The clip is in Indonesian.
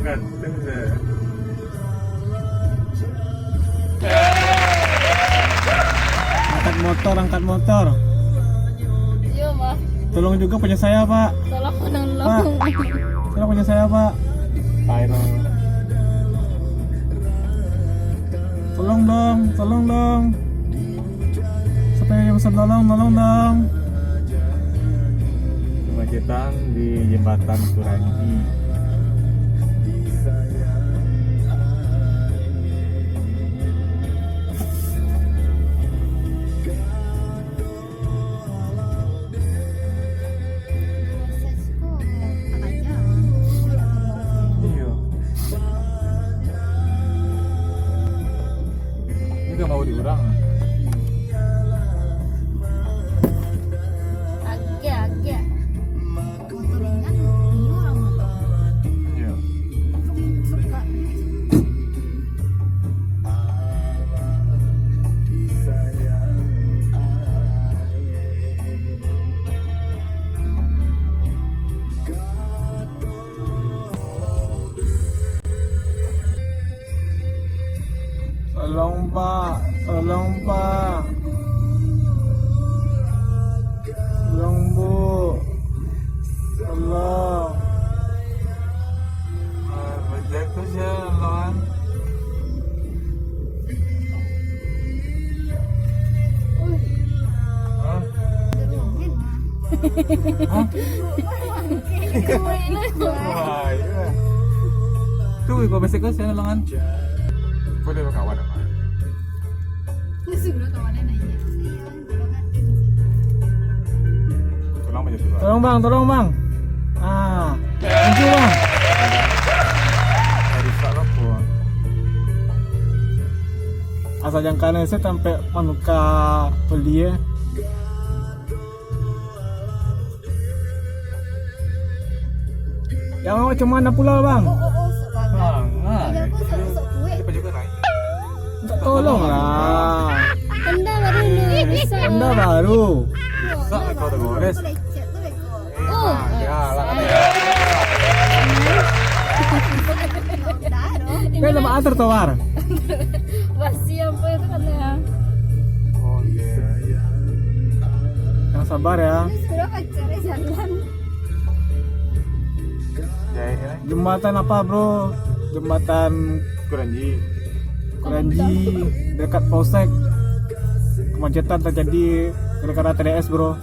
Ganteng deh. Angkat motor. Iya, Pak. Tolong juga punya saya, Pak. Tolong Pak. menolong. Tolong punya saya, Pak. Final. Tolong dong. Siapa yang bisa tolong dong. Kemacetan di jembatan Surangi. Iya. Ini gak mau diurang. Agak. Iya. Tolong, Pak. Tolong, Bu. Tolong. Bajak tuh siya, lawan. Hah? Wah, iya. Tuh, gue besok ke siya, lawan. Kau dia kawan apa? Tulang aja tulang. Tolong, Bang. Ah, thank you, Bang. Hari sak apa? Asal jangkauan saya sampai manuka peli ya. Yang mau macam mana pula, Bang? Sangat. Dia juga naik. Tolong lah. Anda baru bisa. Anda baru. Sak kau udah gores. Oh. Ya, lah. Kan nama antar tawar. Masih apa itu katanya? Oh iya. Yang sabar ya. Sudah pacarnya jalan. Ya, Jembatan apa, Bro? Jembatan Kuranji. Keranji dekat Polsek. Kemacetan terjadi gara-gara TDS, Bro.